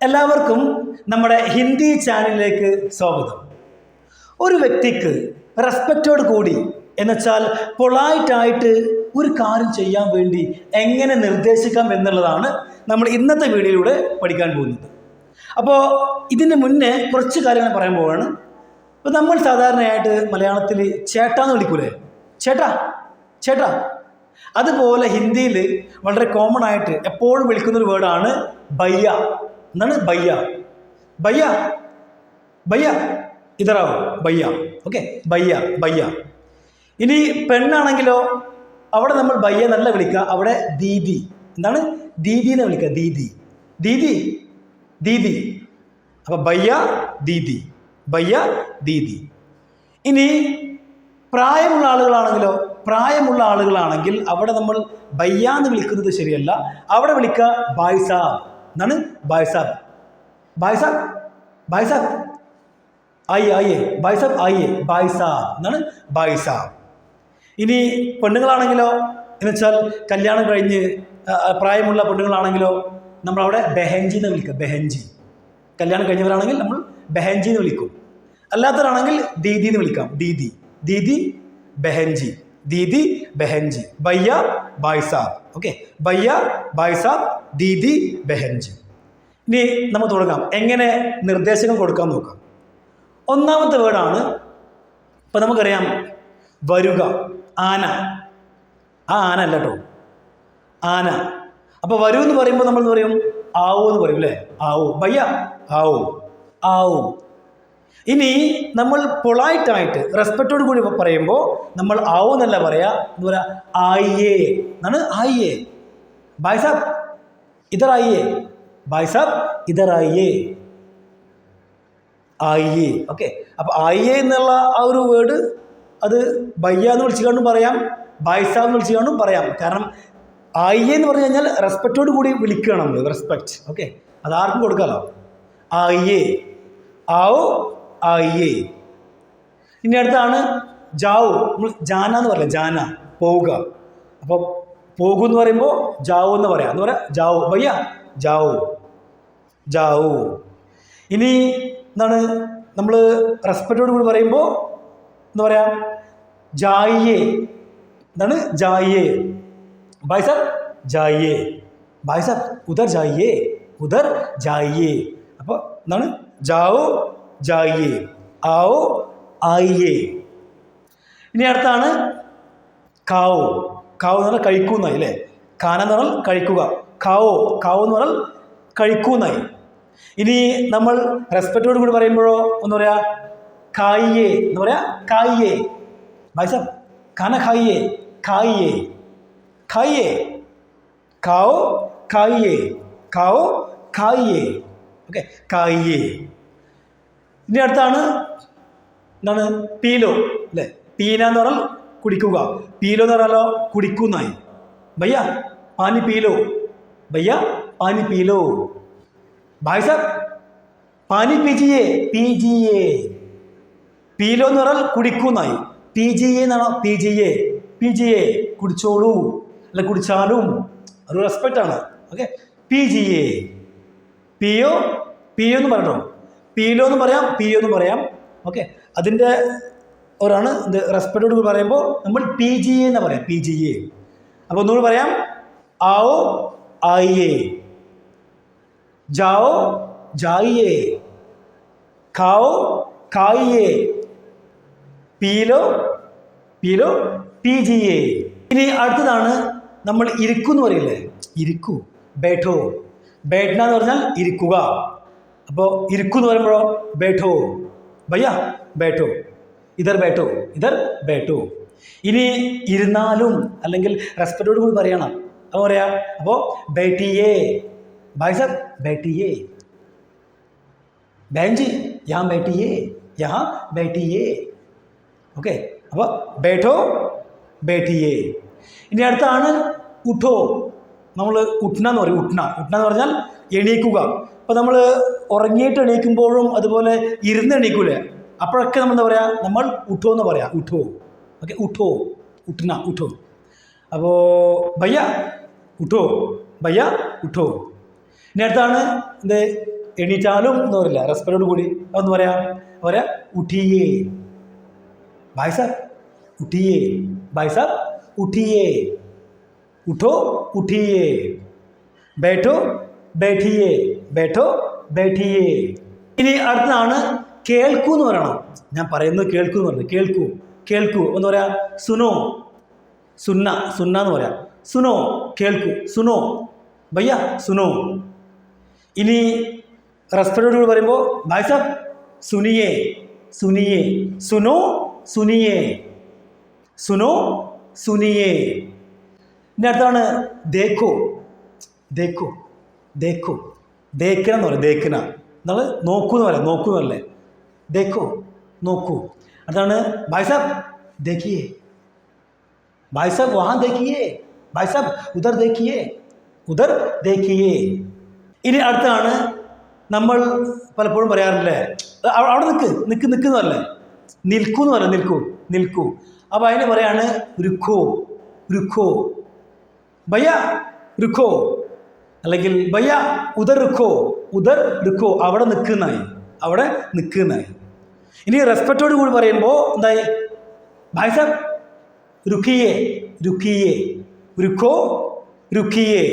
എല്ലാവർക്കും നമ്മുടെ ഹിന്ദി ചാനലിലേക്ക് സ്വാഗതം. ഒരു വ്യക്തിക്ക് റെസ്പെക്റ്റോട് കൂടി എന്നുവെച്ചാൽ പൊളൈറ്റായിട്ട് ഒരു കാര്യം ചെയ്യാൻ വേണ്ടി എങ്ങനെ നിർദ്ദേശിക്കാം എന്നുള്ളതാണ് നമ്മൾ ഇന്നത്തെ വീഡിയോയിലൂടെ പഠിക്കാൻ പോകുന്നത്. അപ്പോൾ ഇതിന് മുന്നേ കുറച്ച് കാര്യങ്ങൾ പറയാൻ പോവുകയാണ്. ഇപ്പോൾ നമ്മൾ സാധാരണയായിട്ട് മലയാളത്തിൽ ചേട്ടാന്ന് വിളിക്കൂലേ, ചേട്ടാ ചേട്ടാ. അതുപോലെ ഹിന്ദിയിൽ വളരെ കോമൺ ആയിട്ട് എപ്പോഴും വിളിക്കുന്നൊരു വേർഡാണ് ഭയ്യ. എന്താണ് ഭയ്യ? ഭയ്യ ഭയ്യ ഇതറാവോ ഭയ്യ. ഓക്കെ, ഭയ്യ ഭയ്യ. ഇനി പെണ്ണാണെങ്കിലോ അവിടെ നമ്മൾ ഭയ്യ എന്നല്ല വിളിക്കുക, അവിടെ ദീദി. എന്താണ്? ദീദി എന്ന് വിളിക്കുക. ദീദി ദീദി ദീദി. അപ്പം ഭയ്യ ദീദി, ഭയ്യ ദീദി. ഇനി പ്രായമുള്ള ആളുകളാണെങ്കിൽ അവിടെ നമ്മൾ ഭയ്യ എന്ന് വിളിക്കുന്നത് ശരിയല്ല, അവിടെ വിളിക്കുക ഭായ് സാബ്. എന്താണ്? ഭായ് സാബ്. ഭായ് സാബ് ഭായ് സാബ് ആയിയെ ആയിയെ ഭായ് സാബ് ആയിയെ ഭായ് സാബ്. എന്താണ്? ഭായ് സാബ്. ഇനി പെണ്ണുങ്ങളാണെങ്കിലോ എന്നുവെച്ചാൽ കല്യാണം കഴിഞ്ഞ് പ്രായമുള്ള പെണ്ണുങ്ങളാണെങ്കിലോ നമ്മളവിടെ ബെഹൻജി എന്ന് വിളിക്കുക. ബെഹൻജി. കല്യാണം കഴിഞ്ഞവരാണെങ്കിൽ നമ്മൾ ബെഹൻജി എന്ന് വിളിക്കും. അല്ലാത്തവരാണെങ്കിൽ ദീദി എന്ന് വിളിക്കാം. ദീദി ദീദി ബെഹൻജി, ദീദി ബെഹൻജി. ഭയ്യ ഭായ് സാബ്. ഓക്കെ, ഭയ്യ ഭായ് സാബ്, ദീദി ബെഹൻജി. ഇനി നമ്മൾ തുടങ്ങാം. എങ്ങനെ നിർദ്ദേശങ്ങൾ കൊടുക്കാൻ നോക്കാം. ഒന്നാമത്തെ വേർഡാണ്, ഇപ്പം നമുക്കറിയാം വരുക. ആന. ആ ആന അല്ല കേട്ടോ, ആന. അപ്പോൾ വരൂ എന്ന് പറയുമ്പോൾ നമ്മൾ എന്ത് പറയും? ആവോ എന്ന് പറയും അല്ലേ? ആവോ. ഭയ്യ ആവോ ആവോ. ഇനി നമ്മൾ പൊളൈറ്റായിട്ട് റെസ്പെക്റ്റോട് കൂടി പറയുമ്പോൾ നമ്മൾ ആവോ എന്നല്ല പറയാ, എന്താ പറയാ? ആയിയേ. എന്നാണ്? ആയിയേ. ഭായ് സാബ് ഇധർ ആയിയേ, ഭായ് സാബ് ഇധർ ആയിയേ, ആയിയേ. ഓക്കെ, അപ്പോൾ ആയിയേ എന്നുള്ള ആ ഒരു വേർഡ് അത് ഭയ്യ എന്ന് വിളിച്ചുകൊണ്ടും പറയാം, ഭായ് സാബ് എന്ന് വിളിച്ചുകൊണ്ടും പറയാം. കാരണം ആയിയേ എന്ന് പറഞ്ഞു കഴിഞ്ഞാൽ റെസ്പെക്റ്റോട് കൂടി വിളിക്കുകയാണ് നമ്മൾ. റെസ്പെക്റ്റ്. ഓക്കെ, അത് ആർക്കും കൊടുക്കാമല്ലോ. ആയിയേ, ആവോ ആയിയേ. ഇനി അടുത്താണ് ജാവോ. നമ്മൾ ജാന എന്ന് പറയാം. ജാന പോവുക. അപ്പോൾ പോകും എന്ന് പറയുമ്പോൾ ജാവോ എന്ന് പറയാം. എന്ന് പറയാം ജാവോ. ഭയ്യ Joao Joao. ഇനി എന്താണ് നമ്മൾ റെസ്പെക്റ്റോട് കൂടി പറയുമ്പോൾ എന്താ പറയാ? ജായിയേ. എന്താണ്? ജായിയേ. ഭായ് സാബ് ജായിയേ, ഭായ് സാബ് ഉധർ ജായിയേ, ഉധർ ജായിയേ. അപ്പോൾ എന്താണ്? ജാവോ ജായിയേ, ആവോ ആയിയേ. ഇനി അടുത്താണ് കാവോ. കാവോ എന്ന് പറഞ്ഞാൽ കഴിക്കുന്നായി അല്ലേ? കാന എന്ന് പറഞ്ഞാൽ കഴിക്കുക. കാവോ, കാവോ എന്ന് പറഞ്ഞാൽ കഴിക്കുന്നായി. ഇനി നമ്മൾ റെസ്പെക്റ്റോട് കൂടി പറയുമ്പോഴോ എന്താ പറയാ? കായിയേ എന്ന് പറയാ. കായിയേ. ഭായ് സാബ് കാന ഖായിയേ, ഖായിയേ ഖായിയേ. കാവോ ഖായിയേ, കാവോ ഖായിയേ. ഓക്കെ, ഖായിയേ. ഇനി അടുത്താണ് എന്താണ്? പീലോ അല്ലേ? പീന എന്ന് പറഞ്ഞാൽ കുടിക്കുക. പീലോ എന്ന് പറഞ്ഞാലോ കുടിക്കുന്നായി. ഭയ്യ പാനി പീലോ, ഭയ്യ പാനി പീലോ. ഭായ് സാബ് പാനി പീജിയേ, പീജിയേ. പീലോ എന്ന് പറഞ്ഞാൽ കുടിക്കുന്നായി. പീജിയേ എന്നാണോ? പീജിയേ, പീജിയേ കുടിച്ചോളൂ അല്ല കുടിച്ചാലും. ഒരു റെസ്പെക്റ്റ് ആണ്. ഓക്കെ, പീജിയേ. പിയോ പിയോ എന്ന് പറഞ്ഞോ. പീലോ എന്ന് പറയാം, പിയോ എന്ന് പറയാം. ഓക്കെ, അതിൻ്റെ ഒരാണ് ഇത്. റെസ്പെക്റ്റോട് കൂടി പറയുമ്പോൾ നമ്മൾ പി ജി എ എന്ന് പറയാം. P G A. അപ്പോൾ ഒന്നുകൂടി പറയാം. ആവോ ആയിയേ, Joao ജായിയേ, Khao ഖായിയേ, പീലോ പീലോ P G A. ഇനി അടുത്തതാണ് നമ്മൾ ഇരിക്കൂ എന്ന് പറയില്ലേ? ഇരിക്കൂ. ബേഠോ. ബേഠന എന്ന് പറഞ്ഞാൽ ഇരിക്കുക. അപ്പോൾ ഇരിക്കൂ എന്ന് പറയുമ്പോഴോ ബേഠോ. ഭയ്യ ബേഠോ, ഇധർ ബേഠോ, ഇധർ ബേഠോ. ഇനി ഇരുന്നാലും അല്ലെങ്കിൽ റെസ്പെക്റ്റോട് കൂടി പറയണം. അപ്പോൾ പറയാം. അപ്പോൾ ബേഠിയേ, ഭായ് സാബ് ബേഠിയേ, ബഹൻജി യഹാ ബേഠിയേ, യഹാ ബേഠിയേ. ഓക്കെ, അപ്പോൾ ബേഠോ ബേഠിയേ. ഇനി അടുത്താണ് ഉഠോ. നമ്മൾ ഉഠ്ന എന്ന് പറയും. ഉഠ്ന. ഉഠ്ന എന്ന് പറഞ്ഞാൽ എണീക്കുക. അപ്പോൾ നമ്മൾ ഉറങ്ങിയിട്ട് എണീക്കുമ്പോഴും അതുപോലെ ഇരുന്ന് എണീക്കൂലേ, അപ്പോഴൊക്കെ നമ്മൾ എന്താ പറയുക? നമ്മൾ ഉഠോ എന്ന് പറയാം. ഉഠോ. ഓക്കെ, ഉഠോ, ഉഠ്ന, ഉഠോ. അപ്പോൾ ഭയ്യ ഉഠോ, ഭയ്യ ഉഠോ. ഇനി അടുത്താണ് എന്ത്? എണീറ്റാലും എന്ന് പറയില്ല, റെസ്പെക്റ്റോട് കൂടി അതൊന്ന് പറയാം ഉഠിയേ. ഭായ് സാബ് ഉഠിയേ, ഭായ് സാബ് ഉഠിയേ, ഉഠോ ഉഠിയേ, ബേഠോ ബേഠിയേ, ബേഠോ ബേഠിയേ. ഇനി അടുത്തതാണ് കേൾക്കൂ എന്ന് പറയണം. ഞാൻ പറയുന്നത് കേൾക്കൂ എന്ന് പറഞ്ഞു. കേൾക്കൂ കേൾക്കൂ എന്ന് പറയാം സുനോ. സുന്ന എന്ന് പറയാം. സുനോ കേൾക്കൂ, സുനോ ഭയ്യ സുനോ. ഇനി റെസ്പെക്റ്റോട് പറയുമ്പോൾ ഭായ് സാബ് സുനിയേ, സുനിയേ, സുനോ സുനിയേ, സുനോ സുനിയേ. ഇനി അടുത്താണ് ദേഖോ. ദേഖോ ദേഖോ, ദേഖന എന്ന് പറയും. ദേഖന നമ്മൾ നോക്കൂ എന്ന് പറയാം. നോക്കൂ എന്നല്ലേ, ദേഖോ നോക്കൂ. അതാണ് ഭായ് സാബ് ദേഖിയേ, ഭായ് സാബ് വഹാ ദേഖിയേ, ഭായ് സാബ് ഉധർ ദേഖിയേ, ഉധർ ദേഖിയേ. ഇനി അടുത്താണ് നമ്മൾ പലപ്പോഴും പറയാറില്ലേ, അവിടെ നിൽക്കുന്നതല്ലേ, നിൽക്കൂ എന്ന് പറയാം. നിൽക്കൂ. അപ്പോൾ അതിന് പറയാണ് രുഖോ, രുഖോ ഭയ്യ രുഖോ, അല്ലെങ്കിൽ ഭയ്യ ഉദർ രുഖോ, ഉദർ രുഖോ, അവിടെ നിൽക്കുന്നതായി. ഇനി റെസ്പെക്റ്റോട് കൂടി പറയുമ്പോൾ എന്തായി, ഭായ് സാബ് രുഖിയേ, രുഖിയേ, രുഖോ രുഖിയേ,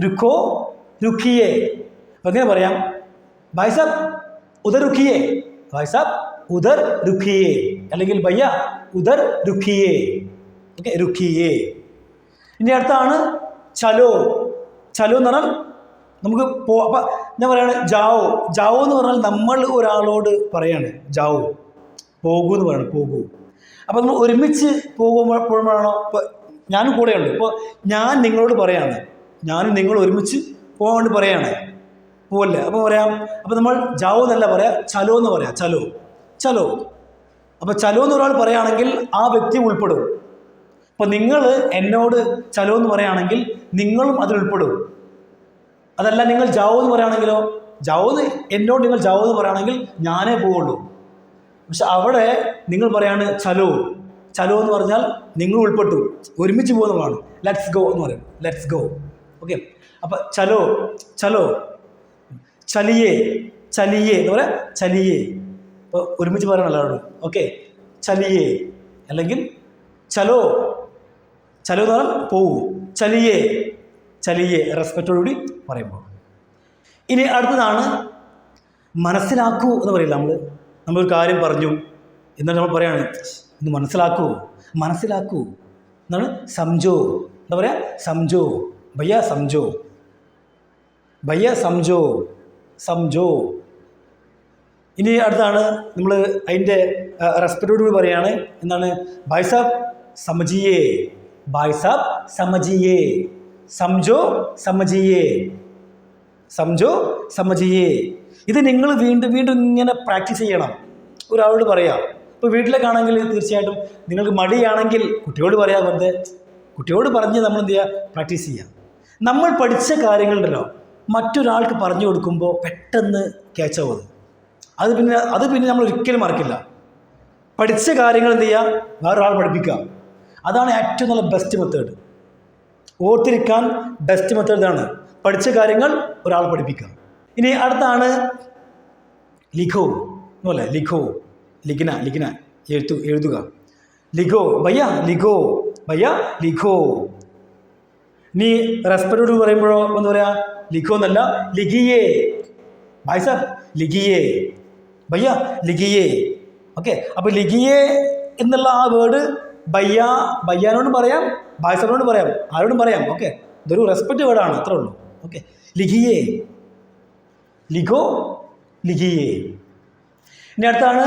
രുഖോ രുഖിയേ. അങ്ങനെ പറയാം, ഭായ് സാബ് ഉദർ രുഖിയേ, ഭായ് സാബ് ഉദർ രുഖിയേ, അല്ലെങ്കിൽ ഭയ്യ ഉദർ രുഖിയേ. ഓക്കെ, രുഖിയേ. ഇനി അടുത്താണ് ചലോ. ചലോ എന്ന് പറഞ്ഞാൽ നമുക്ക് അപ്പം ഞാൻ പറയാണ് ജാവോ എന്ന് പറഞ്ഞാൽ നമ്മൾ ഒരാളോട് പറയാണ് ജാവോ, പോകൂ എന്ന് പറയണം, പോകൂ. അപ്പോൾ നമ്മൾ ഒരുമിച്ച് പോകുമ്പോഴാണോ, ഇപ്പോൾ ഞാനും കൂടെയുണ്ട്, ഇപ്പോൾ ഞാൻ നിങ്ങളോട് പറയാണ്, ഞാനും നിങ്ങൾ ഒരുമിച്ച് പോകാൻ വേണ്ടി പറയാണ്, പോവല്ലേ. അപ്പോൾ പറയാം, അപ്പോൾ നമ്മൾ ജാവോ എന്നല്ല പറയാം, ചലോ എന്ന് പറയാം. ചലോ. അപ്പോൾ ചലോ എന്ന് ഒരാൾ പറയുകയാണെങ്കിൽ ആ വ്യക്തി ഉൾപ്പെടും. അപ്പോൾ നിങ്ങൾ എന്നോട് ചലോ എന്ന് പറയുകയാണെങ്കിൽ നിങ്ങളും അതിൽ ഉൾപ്പെടും. അതല്ല നിങ്ങൾ ജാവോ എന്ന് പറയുകയാണെങ്കിലോ, എന്നോട് നിങ്ങൾ ജാവോ എന്ന് പറയുകയാണെങ്കിൽ ഞാനേ പോവുള്ളൂ. പക്ഷെ അവിടെ നിങ്ങൾ പറയാണ് ചലോ എന്ന് പറഞ്ഞാൽ നിങ്ങൾ ഉൾപ്പെട്ടു, ഒരുമിച്ച് പോകുന്നതാണ്. ലെറ്റ്സ് ഗോ എന്ന് പറയും, ലെറ്റ്സ് ഗോ. ഓക്കെ, അപ്പോൾ ചലോ, ചലിയേ എന്ന് പറയാം, ചലിയേ. അപ്പോൾ ഒരുമിച്ച് പറയണം എല്ലാവരോടും. ഓക്കെ, ചലിയേ അല്ലെങ്കിൽ ചലോ എന്ന് പറഞ്ഞാൽ പോവൂ. ചലിയേ റെസ്പെക്റ്റോടുകൂടി പറയുമ്പോൾ. ഇനി അടുത്തതാണ് മനസ്സിലാക്കൂ എന്ന് പറയില്ല. നമ്മളൊരു കാര്യം പറഞ്ഞു എന്നിട്ട് നമ്മൾ പറയാണ് ഇത് മനസ്സിലാക്കൂ എന്നാണ്. സംജോ എന്താ പറയുക, സംജോ ഭയ്യ, സംജോ. ഇനി അടുത്താണ് നമ്മൾ അതിൻ്റെ റെസ്പെക്റ്റോടുകൂടി പറയുകയാണ്. എന്താണ്, ഭായ് സാബ് സമജിയേ, ഭായ് സാബ് സമജിയേ, സമജിയേ. ഇത് നിങ്ങൾ വീണ്ടും ഇങ്ങനെ പ്രാക്ടീസ് ചെയ്യണം. ഒരാളോട് പറയാം. ഇപ്പോൾ വീട്ടിലേക്കാണെങ്കിൽ തീർച്ചയായിട്ടും നിങ്ങൾക്ക് മടിയാണെങ്കിൽ കുട്ടിയോട് പറയാം, വെറുതെ കുട്ടിയോട് പറഞ്ഞ് നമ്മൾ എന്ത് ചെയ്യുക, പ്രാക്ടീസ് ചെയ്യാം. നമ്മൾ പഠിച്ച കാര്യങ്ങളുണ്ടല്ലോ മറ്റൊരാൾക്ക് പറഞ്ഞു കൊടുക്കുമ്പോൾ പെട്ടെന്ന് ക്യാച്ചാവും. അത് പിന്നെ നമ്മൾ ഒരിക്കലും മറക്കില്ല. പഠിച്ച കാര്യങ്ങൾ എന്ത് ചെയ്യുക, വേറൊരാൾ പഠിപ്പിക്കുക. അതാണ് ഏറ്റവും നല്ല ബെസ്റ്റ് മെത്തേഡ്. ഓർത്തിരിക്കാൻ ബെസ്റ്റ് മെത്തേഡ് ഇതാണ്, പഠിച്ച കാര്യങ്ങൾ ഒരാൾ പഠിപ്പിക്കുക. ഇനി അടുത്താണ് ലിഖോ എന്നല്ലേ, ലിഖന എഴുതുക. ഭയ്യ ലിഖോ. ഇനി റെസ്പെക്റ്റോട് പറയുമ്പോഴോ എന്താ പറയുക, ലിഖോ എന്നല്ല, ലിഖിയേ. ഭായ് സാബ് ലിഖിയേ, ഭയ്യ ലിഖിയേ. ഓക്കെ, അപ്പോൾ ലിഖിയേ എന്നുള്ള ആ വേർഡ് ഭയ്യാനോടും പറയാം, ഭായ് സാബിനോടും പറയാം, ആരോടും പറയാം. ഓക്കെ, ഇതൊരു റെസ്പെക്റ്റ് വേർഡാണ്, അത്രേ ഉള്ളൂ. ഓക്കെ, ലിഖോ ലിഖിയേ. ഇനി അടുത്താണ്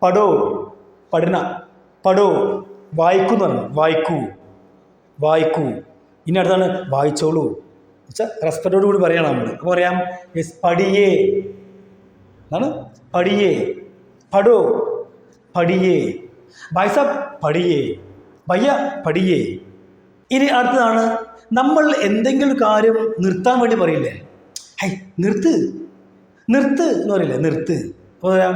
പഠോ, വായിക്കൂ എന്ന് പറഞ്ഞു, വായിക്കൂ. ഇനി അടുത്താണ് വായിച്ചോളൂ. വെച്ചാൽ റെസ്പെക്റ്റോട് കൂടി പറയണം നമ്മൾ. അപ്പോൾ പറയാം യെസ്, പഠിയേ എന്നാണ്, പഠിയേ, ഭായ് സാബ് പഠിയേ, ഭയ്യ പഠിയേ. ഇനി അടുത്തതാണ് നമ്മൾ എന്തെങ്കിലും കാര്യം നിർത്താൻ വേണ്ടി പറയില്ലേ, നിർത്ത് എന്ന് പറയില്ലേ, നിർത്ത്. അപ്പോൾ പറയാം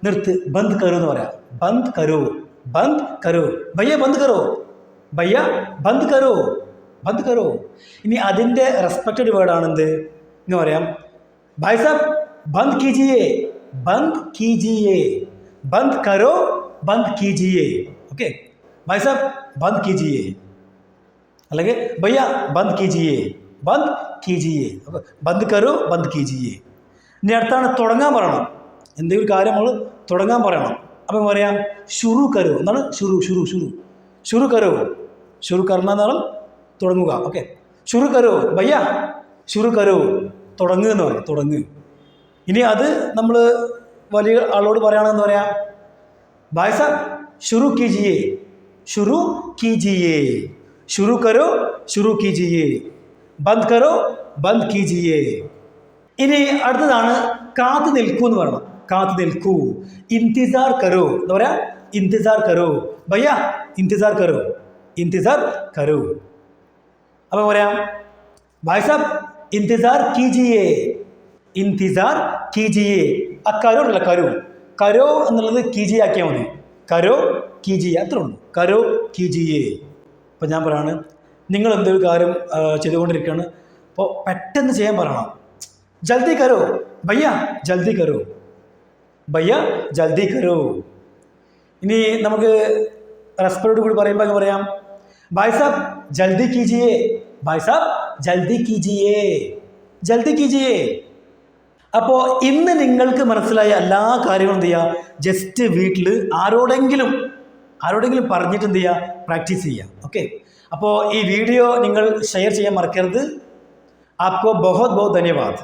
നിർത്ത്, ബന്ദ് കരോ എന്ന് പറയാം, ബന്ദ് കരോ, ഭയ്യ ബന്ദ് കരോ. ഇനി അതിൻ്റെ റെസ്പെക്റ്റഡ് വേർഡാണെന്ത് എന്ന് പറയാം, भाई साहब बंद कीजिए, बंद कीजिए, बंद करो, बंद कीजिए. ओके, भाई साहब बंद कीजिए, അല്ലെങ്കിൽ ഭയ്യ ബന്ദ് കീജിയേ, ബന്ദ് കീജിയേ. ബന്ദ് കരോ, ബന്ദ് കീജിയേ. ഇനി അടുത്താണ് തുടങ്ങാൻ പറയണം. എന്തെങ്കിലും കാര്യം നമ്മൾ തുടങ്ങാൻ പറയണം. അപ്പം പറയാം ഷുറു കരോ. എന്താണ് ഷുറു, ഷുറു, ഷുറു, ഷുറു കരോ. ഷുറു കർണ എന്നാണ് തുടങ്ങുക. ഓക്കെ, ഷുറു കരോ ഭയ്യ, ഷുറു കരോ, തുടങ്ങുക എന്ന് പറയും, തുടങ്ങുക. ഇനി അത് നമ്മൾ വലിയ ആളോട് പറയുകയാണെന്ന് പറയാം ഭായ് സാബ് ഷുറു കീജിയേ, ഷുറു കീജിയേ. ഷുറു കരോ, ഷുറു കീജിയേ. ബന്ദ് കരോ, ബന്ദ് കീജിയേ. ഇനി അടുത്തതാണ് കാത്തു നിൽക്കൂ എന്ന് പറയണം. കാത്തു നിൽക്കൂ. ഇന്തിസാർ കരോ എന്താ പറയാ, ഇന്തിസാർ കരോ ഭയ്യ, ഇന്തിസാർ കരോ, ഇന്തിസാർ കരോ. അപ്പം പറയാം ഭായ് സാബ് ഇന്തിസാർ കീജിയേ, ഇന്തിസാർ കീജിയേ. ആ കരോ ഉണ്ടല്ലോ, കരോ, കരോ എന്നുള്ളത് കീജിയെ ആക്കിയാൽ മതി. കരോ കീജിയെ, അത്രേ ഉള്ളൂ. കരോ കീജിയേ. അപ്പം ഞാൻ പറയാണ്, നിങ്ങൾ എന്തൊരു കാര്യം ചെയ്തുകൊണ്ടിരിക്കുകയാണ്, അപ്പോൾ പെട്ടെന്ന് ചെയ്യാൻ പറയണം. ജൽദി കരോ ഭയ്യ, ജൽദി കരോ, ഭയ്യ ജൽദി കരോ. ഇനി നമുക്ക് റെസ്പെക്റ്റോട് കൂടി പറയുമ്പോൾ എന്ന് പറയാം ഭായ് സാബ് ജൽദി കീജിയേ, ഭായ് സാബ് ജൽദി കീജിയേ, ജൽദി കീജിയേ. അപ്പോൾ ഇന്ന് നിങ്ങൾക്ക് മനസ്സിലായ എല്ലാ കാര്യങ്ങളും എന്ത് ചെയ്യുക, ജസ്റ്റ് വീട്ടിൽ ആരോടെങ്കിലും പറഞ്ഞിട്ട് എന്ത് ചെയ്യുക, പ്രാക്ടീസ് ചെയ്യുക. ഓക്കെ, അപ്പോൾ ഈ വീഡിയോ നിങ്ങൾ ഷെയർ ചെയ്യാൻ മറക്കരുത്. ആപ്കോ ബഹുത് ബഹുത് ധന്യവാദ്.